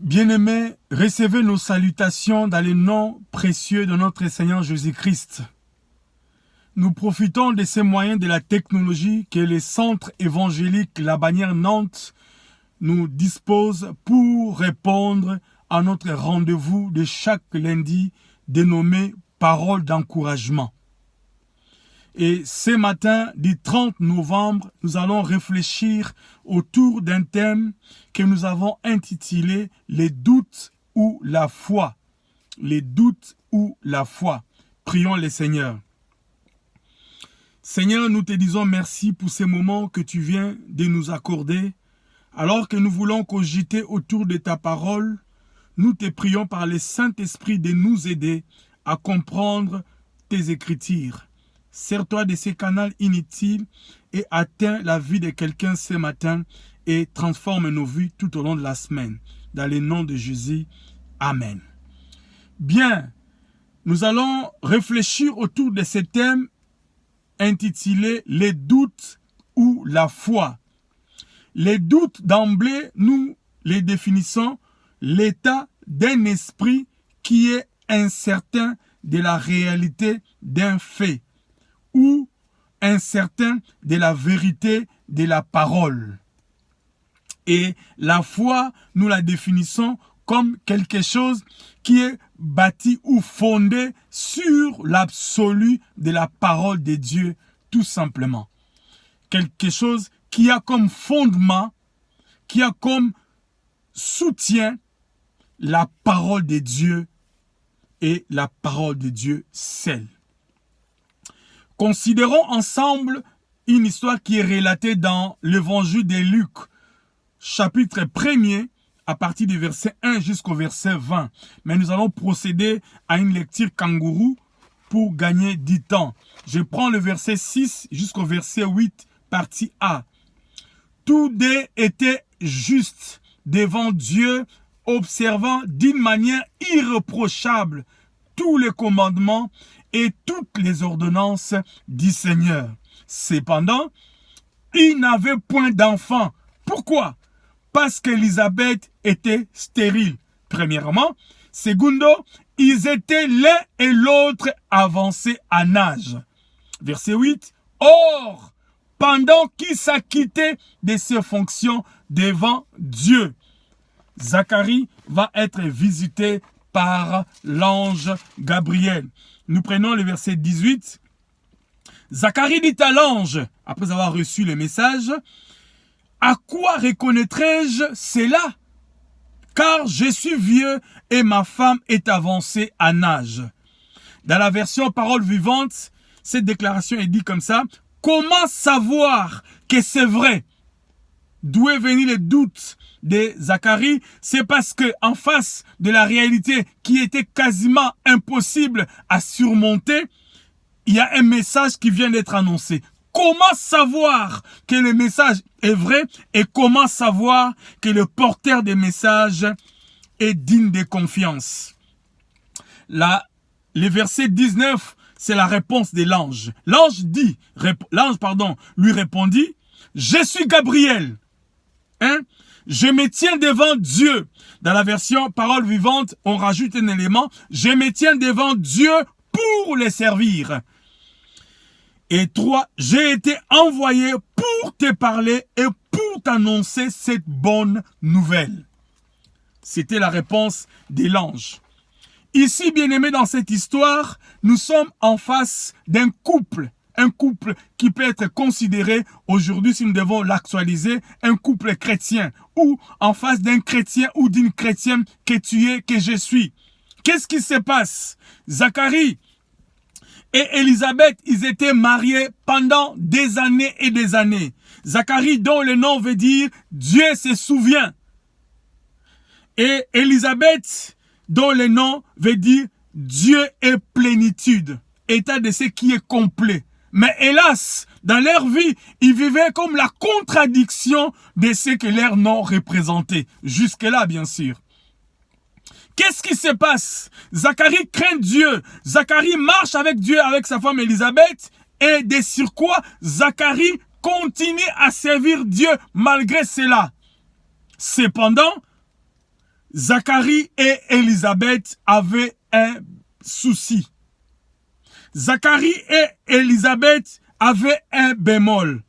Bien-aimés, recevez nos salutations dans le nom précieux de notre Seigneur Jésus-Christ. Nous profitons de ces moyens de la technologie que les centres évangéliques La Bannière Nantes nous disposent pour répondre à notre rendez-vous de chaque lundi dénommé Parole d'encouragement. Et ce matin, du 30 novembre, nous allons réfléchir autour d'un thème que nous avons intitulé « Les doutes ou la foi ». Les doutes ou la foi. Prions le Seigneur. Seigneur, nous te disons merci pour ces moments que tu viens de nous accorder. Alors que nous voulons cogiter autour de ta parole, nous te prions par le Saint-Esprit de nous aider à comprendre tes Écritures. Sers-toi de ces canaux inutiles et atteins la vie de quelqu'un ce matin et transforme nos vies tout au long de la semaine. Dans le nom de Jésus, Amen. Bien, nous allons réfléchir autour de ce thème intitulé « Les doutes ou la foi ». Les doutes d'emblée, nous les définissons l'état d'un esprit qui est incertain de la réalité d'un fait ou incertain de la vérité de la parole. Et la foi, nous la définissons comme quelque chose qui est bâti ou fondé sur l'absolu de la parole de Dieu, tout simplement. Quelque chose qui a comme fondement, qui a comme soutien la parole de Dieu et la parole de Dieu seule. Considérons ensemble une histoire qui est relatée dans l'évangile de Luc, chapitre 1er, à partir du verset 1 jusqu'au verset 20. Mais nous allons procéder à une lecture kangourou pour gagner du temps. Je prends le verset 6 jusqu'au verset 8, partie A. Tous deux étaient justes devant Dieu, observant d'une manière irréprochable tous les commandements et toutes les ordonnances du Seigneur. Cependant, ils n'avaient point d'enfants. Pourquoi? Parce qu'Élisabeth était stérile, premièrement. Secondo, ils étaient l'un et l'autre avancés en âge. Verset 8. Or, pendant qu'il s'acquittait de ses fonctions devant Dieu, Zacharie va être visité par l'ange Gabriel. Nous prenons le verset 18. Zacharie dit à l'ange, après avoir reçu le message, « À quoi reconnaîtrai-je cela? Car je suis vieux et ma femme est avancée en âge. » Dans la version parole vivante, cette déclaration est dit comme ça. « Comment savoir que c'est vrai? » D'où est venu le doute de Zacharie? C'est parce que en face de la réalité qui était quasiment impossible à surmonter, il y a un message qui vient d'être annoncé. Comment savoir que le message est vrai et comment savoir que le porteur des messages est digne de confiance? Là, le verset 19, c'est la réponse de l'ange. L'ange lui répondit, « Je suis Gabriel. » Je me tiens devant Dieu. Dans la version parole vivante, on rajoute un élément. Je me tiens devant Dieu pour les servir. Et 3, j'ai été envoyé pour te parler et pour t'annoncer cette bonne nouvelle. C'était la réponse de l'ange. Ici, bien-aimés, dans cette histoire, nous sommes en face d'un couple. Un couple qui peut être considéré aujourd'hui, si nous devons l'actualiser, un couple chrétien. Ou en face d'un chrétien ou d'une chrétienne que tu es, que je suis. Qu'est-ce qui se passe? Zacharie et Élisabeth, ils étaient mariés pendant des années et des années. Zacharie, dont le nom veut dire « Dieu se souvient ». Et Élisabeth, dont le nom veut dire « Dieu est plénitude ». État de ce qui est complet. Mais hélas, dans leur vie, ils vivaient comme la contradiction de ce que leur nom représentait. Jusque-là, bien sûr. Qu'est-ce qui se passe? Zacharie craint Dieu. Zacharie marche avec Dieu, avec sa femme Élisabeth. Et de surcroît, Zacharie continue à servir Dieu malgré cela. Cependant, Zacharie et Élisabeth avaient un souci. Zacharie et Élisabeth avaient un bémol.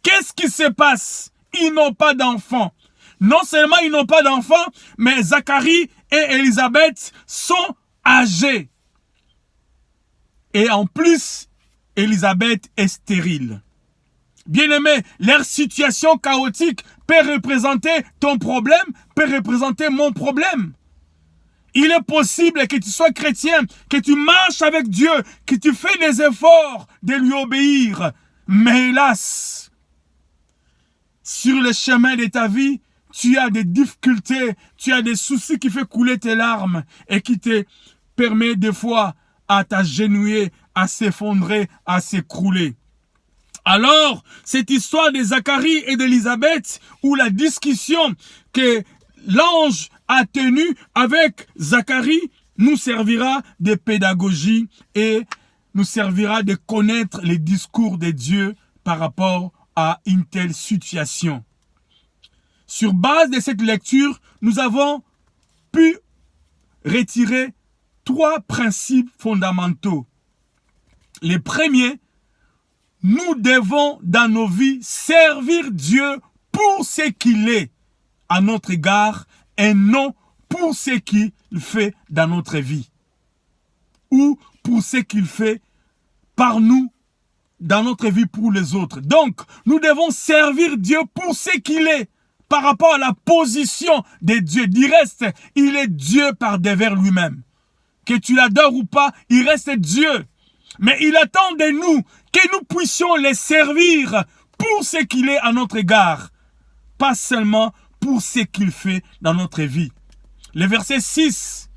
Qu'est-ce qui se passe? Ils n'ont pas d'enfants. Non seulement ils n'ont pas d'enfants, mais Zacharie et Élisabeth sont âgés. Et en plus, Élisabeth est stérile. Bien-aimé, leur situation chaotique peut représenter ton problème, peut représenter mon problème. Il est possible que tu sois chrétien, que tu marches avec Dieu, que tu fais des efforts de lui obéir. Mais hélas, sur le chemin de ta vie, tu as des difficultés, tu as des soucis qui font couler tes larmes et qui te permet des fois à t'agenouiller, à s'effondrer, à s'écrouler. Alors, cette histoire de Zacharie et d'Élisabeth, où la discussion que l'ange a tenue avec Zacharie, nous servira de pédagogie et nous servira de connaître les discours de Dieu par rapport à une telle situation. Sur base de cette lecture, nous avons pu retirer 3 principes fondamentaux. Les premiers, nous devons dans nos vies servir Dieu pour ce qu'il est à notre égard et non pour ce qu'il fait dans notre vie ou pour ce qu'il fait par nous dans notre vie pour les autres. Donc, nous devons servir Dieu pour ce qu'il est par rapport à la position de Dieu. Du reste, il est Dieu par devers lui-même. Que tu l'adores ou pas, il reste Dieu. Mais il attend de nous que nous puissions les servir pour ce qu'il est à notre égard, pas seulement pour ce qu'il fait dans notre vie. Le verset 6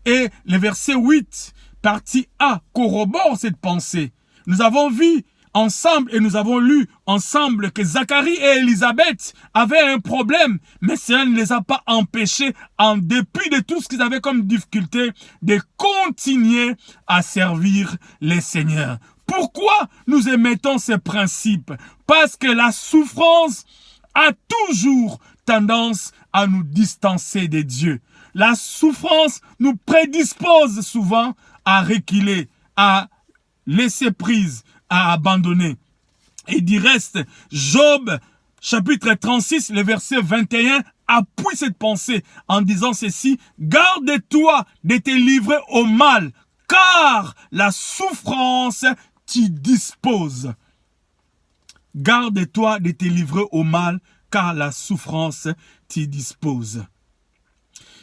et le verset 8, partie A, corroborent cette pensée. Nous avons vu ensemble et nous avons lu ensemble que Zacharie et Élisabeth avaient un problème, mais cela ne les a pas empêchés, en dépit de tout ce qu'ils avaient comme difficulté, de continuer à servir les seigneurs. Pourquoi nous émettons ces principes? Parce que la souffrance a toujours tendance à nous distancer de Dieu. La souffrance nous prédispose souvent à reculer, à laisser prise, à abandonner. Et du reste, Job, chapitre 36, le verset 21, appuie cette pensée en disant ceci: garde-toi de te livrer au mal, car la souffrance t'y dispose. Garde-toi de te livrer au mal, car la souffrance t'y dispose.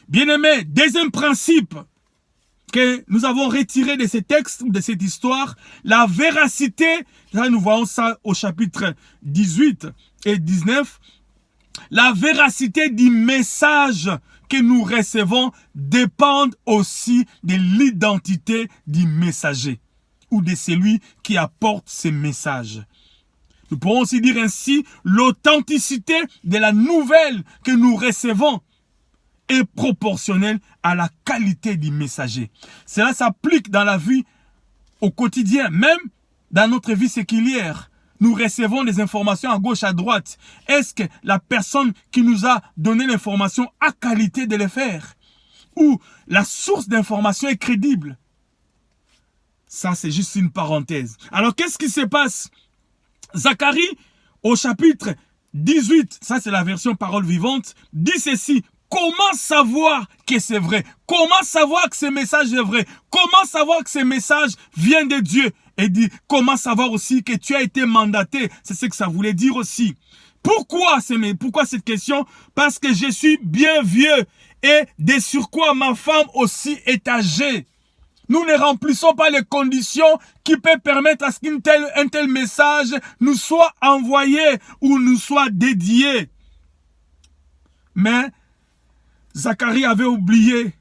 Bien-aimé, deuxième principe que nous avons retiré de ces textes, de cette histoire, la véracité, là nous voyons ça au chapitre 18 et 19, la véracité du message que nous recevons dépend aussi de l'identité du messager ou de celui qui apporte ce message. Nous pourrons aussi dire ainsi, l'authenticité de la nouvelle que nous recevons est proportionnelle à la qualité du messager. Cela s'applique dans la vie au quotidien, même dans notre vie séculière. Nous recevons des informations à gauche, à droite. Est-ce que la personne qui nous a donné l'information a qualité de le faire? Ou la source d'information est crédible? Ça, c'est juste une parenthèse. Alors, qu'est-ce qui se passe? Zacharie, au chapitre 18, ça c'est la version parole vivante, dit ceci: comment savoir que c'est vrai? Comment savoir que ce message est vrai? Comment savoir que ce message vient de Dieu? Et dit, comment savoir aussi que tu as été mandaté? C'est ce que ça voulait dire aussi. Pourquoi cette question? Parce que je suis bien vieux et de surcroît ma femme aussi est âgée. Nous ne remplissons pas les conditions qui peuvent permettre à ce qu'un tel message nous soit envoyé ou nous soit dédié. Mais Zacharie avait oublié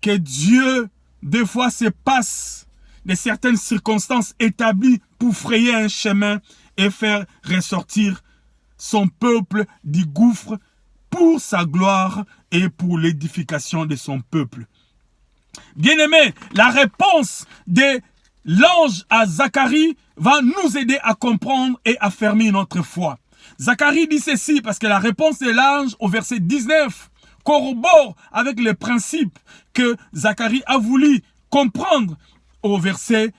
que Dieu, des fois, se passe de certaines circonstances établies pour frayer un chemin et faire ressortir son peuple du gouffre pour sa gloire et pour l'édification de son peuple. Bien-aimé, la réponse de l'ange à Zacharie va nous aider à comprendre et à affermir notre foi. Zacharie dit ceci parce que la réponse de l'ange au verset 19 corrobore avec les principes que Zacharie a voulu comprendre au verset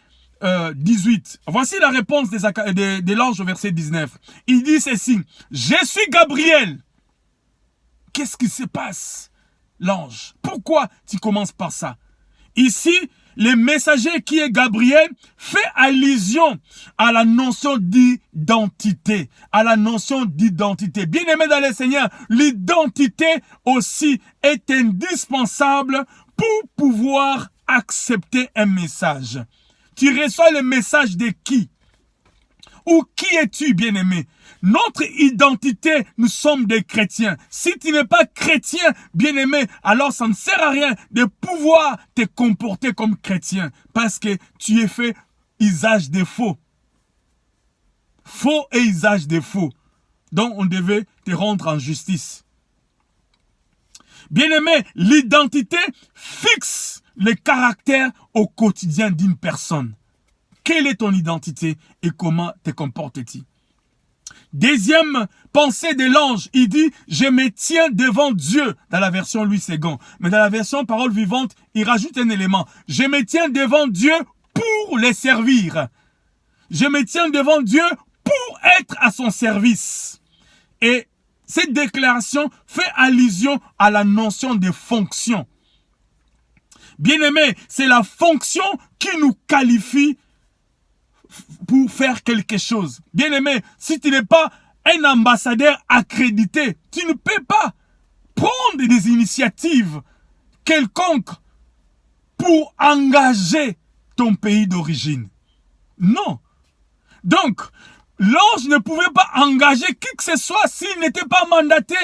18. Voici la réponse de l'ange au verset 19. Il dit ceci: je suis Gabriel. Qu'est-ce qui se passe, l'ange? Pourquoi tu commences par ça? Ici, le messager qui est Gabriel fait allusion à la notion d'identité. À la notion d'identité. Bien-aimé dans le Seigneur, l'identité aussi est indispensable pour pouvoir accepter un message. Tu reçois le message de qui? Ou qui es-tu, bien-aimé? Notre identité, nous sommes des chrétiens. Si tu n'es pas chrétien, bien-aimé, alors ça ne sert à rien de pouvoir te comporter comme chrétien. Parce que tu es fait usage de faux. Faux et usage de faux. Donc on devait te rendre en justice. Bien-aimé, l'identité fixe le caractère au quotidien d'une personne. Quelle est ton identité et comment te comportes-tu? Deuxième pensée de l'ange, il dit « Je me tiens devant Dieu » dans la version Louis II. Mais dans la version Parole vivante, il rajoute un élément. « Je me tiens devant Dieu pour les servir. » Je me tiens devant Dieu pour être à son service. Et cette déclaration fait allusion à la notion de fonction. Bien-aimé, c'est la fonction qui nous qualifie pour faire quelque chose. Bien-aimé, si tu n'es pas un ambassadeur accrédité, tu ne peux pas prendre des initiatives quelconques pour engager ton pays d'origine. Non. Donc, l'ange ne pouvait pas engager qui que ce soit s'il n'était pas mandaté.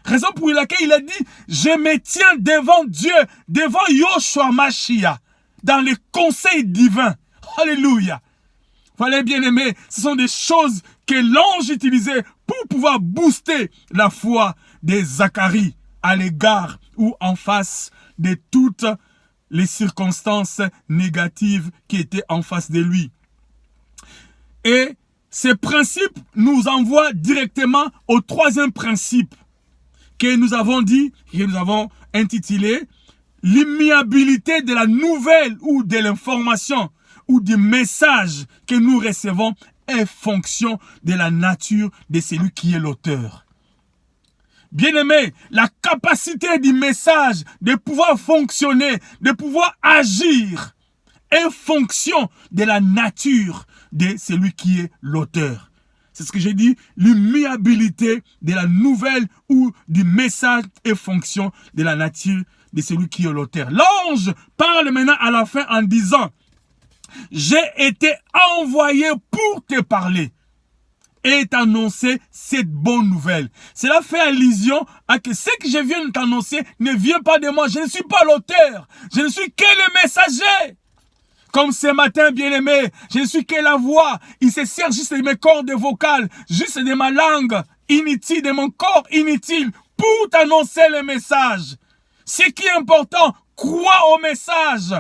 Raison pour laquelle il a dit, je me tiens devant Dieu, devant Yoshua Mashiach, dans les conseils divins. Alléluia. Voilà, bien aimé, ce sont des choses que l'ange utilisait pour pouvoir booster la foi de Zacharie à l'égard ou en face de toutes les circonstances négatives qui étaient en face de lui. Et ces principes nous envoient directement au troisième principe que nous avons dit, que nous avons intitulé l'immuabilité de la nouvelle ou de l'information ou du message que nous recevons est fonction de la nature de celui qui est l'auteur. Bien-aimé, la capacité du message de pouvoir fonctionner, de pouvoir agir, est fonction de la nature de celui qui est l'auteur. C'est ce que j'ai dit, l'immuabilité de la nouvelle ou du message est fonction de la nature de celui qui est l'auteur. L'ange parle maintenant à la fin en disant, j'ai été envoyé pour te parler et t'annoncer cette bonne nouvelle. Cela fait allusion à que ce que je viens de t'annoncer ne vient pas de moi. Je ne suis pas l'auteur. Je ne suis que le messager. Comme ce matin, bien-aimé, je ne suis que la voix. Il se sert juste de mes cordes vocales, juste de ma langue inutile, de mon corps inutile, pour t'annoncer le message. Ce qui est important, crois au message.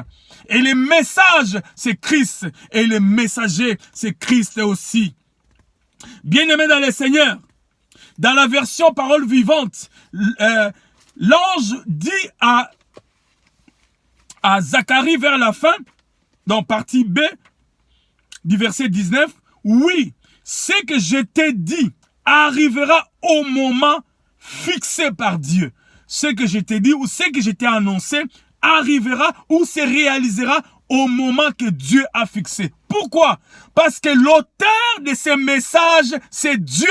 Et le message, c'est Christ. Et le messager, c'est Christ aussi. Bien-aimé dans le Seigneur, dans la version Parole vivante, l'ange dit à Zacharie vers la fin, dans partie B du verset 19, oui, ce que je t'ai dit arrivera au moment fixé par Dieu. Ce que je t'ai dit ou ce que je t'ai annoncé arrivera ou se réalisera au moment que Dieu a fixé. Pourquoi? Parce que l'auteur de ces messages, c'est Dieu.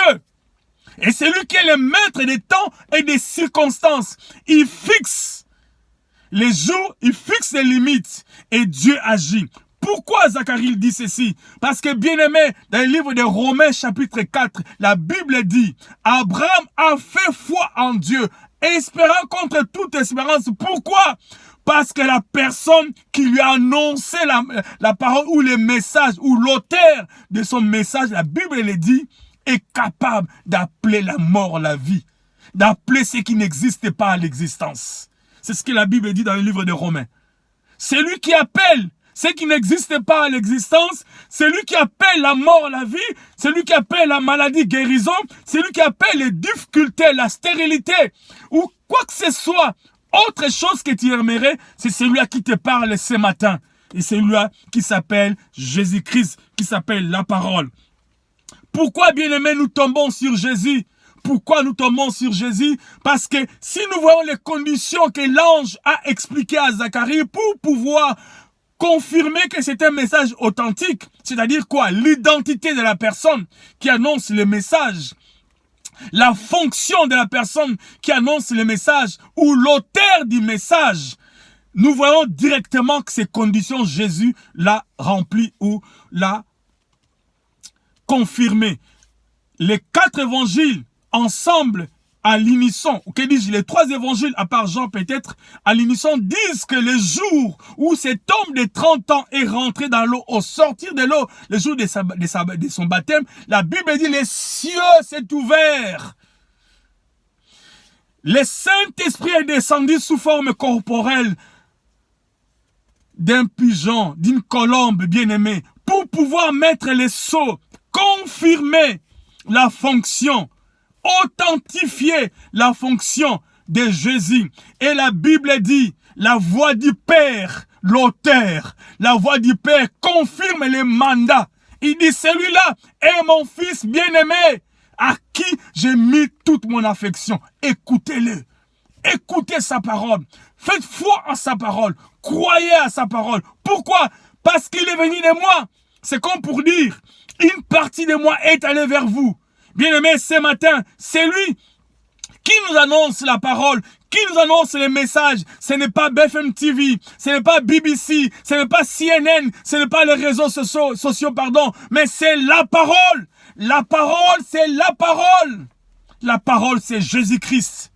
Et c'est lui qui est le maître des temps et des circonstances. Il fixe les jours, il fixe les limites et Dieu agit. Pourquoi Zacharie dit ceci? Parce que bien aimé, dans le livre de Romains chapitre 4, la Bible dit, Abraham a fait foi en Dieu, espérant contre toute espérance. Pourquoi? Parce que la personne qui lui a annoncé la parole ou le message ou l'auteur de son message, la Bible le dit, est capable d'appeler la mort la vie, d'appeler ce qui n'existe pas à l'existence. C'est ce que la Bible dit dans le livre de Romains. Celui qui appelle, ce qui n'existe pas à l'existence, c'est lui qui appelle la mort la vie, c'est lui qui appelle la maladie guérison, c'est lui qui appelle les difficultés, la stérilité, ou quoi que ce soit, autre chose que tu aimerais, c'est celui-là qui te parle ce matin. Et c'est celui-là qui s'appelle Jésus-Christ, qui s'appelle la parole. Pourquoi, bien-aimés, nous tombons sur Jésus? Pourquoi nous tombons sur Jésus? Parce que si nous voyons les conditions que l'ange a expliquées à Zacharie pour pouvoir confirmer que c'est un message authentique, c'est-à-dire quoi? L'identité de la personne qui annonce le message, la fonction de la personne qui annonce le message ou l'auteur du message, nous voyons directement que ces conditions, Jésus l'a rempli ou l'a confirmé. Les 4 évangiles ensemble, à l'unisson, ou que dis-je, les 3 évangiles, à part Jean peut-être, à l'unisson, disent que le jour où cet homme de 30 ans est rentré dans l'eau, au sortir de l'eau, le jour de son baptême, la Bible dit, les cieux s'est ouvert. Le Saint-Esprit est descendu sous forme corporelle d'un pigeon, d'une colombe bien-aimée, pour pouvoir mettre les sceaux, confirmer la fonction, authentifier la fonction de Jésus. Et la Bible dit, la voix du Père, l'auteur, la voix du Père confirme les mandats. Il dit, celui-là est mon fils bien-aimé, à qui j'ai mis toute mon affection. Écoutez-le. Écoutez sa parole. Faites foi en sa parole. Croyez à sa parole. Pourquoi? Parce qu'il est venu de moi. C'est comme pour dire, une partie de moi est allée vers vous. Bien-aimés, ce matin, c'est lui qui nous annonce la parole, qui nous annonce les messages. Ce n'est pas BFM TV, ce n'est pas BBC, ce n'est pas CNN, ce n'est pas les réseaux sociaux, mais c'est la parole. La parole, c'est la parole. La parole, c'est Jésus-Christ.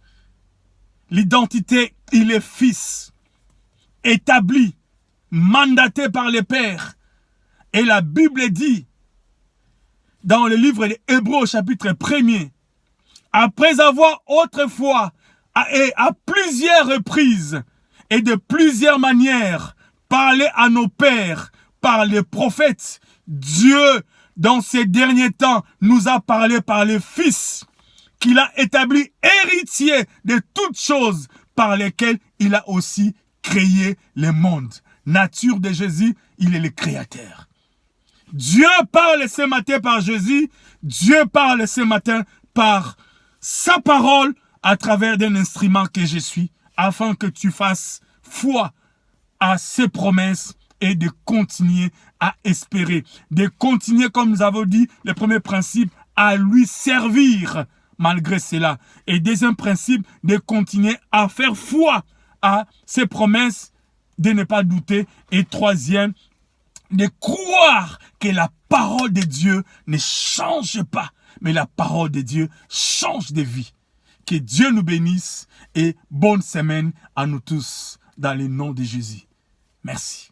L'identité, il est fils, établi, mandaté par le Père. Et la Bible dit, dans le livre des Hébreux, chapitre 1er, après avoir autrefois, et à plusieurs reprises, et de plusieurs manières, parlé à nos pères, par les prophètes, Dieu, dans ces derniers temps, nous a parlé par le Fils, qu'il a établi héritier de toutes choses, par lesquelles il a aussi créé le monde. Nature de Jésus, il est le créateur. Dieu parle ce matin par Jésus, Dieu parle ce matin par sa parole à travers d'un instrument que je suis, afin que tu fasses foi à ses promesses et de continuer à espérer, de continuer, comme nous avons dit, le premier principe, à lui servir malgré cela. Et deuxième principe, de continuer à faire foi à ses promesses, de ne pas douter. Et troisième, de croire que la parole de Dieu ne change pas, mais la parole de Dieu change de vie. Que Dieu nous bénisse et bonne semaine à nous tous dans le nom de Jésus. Merci.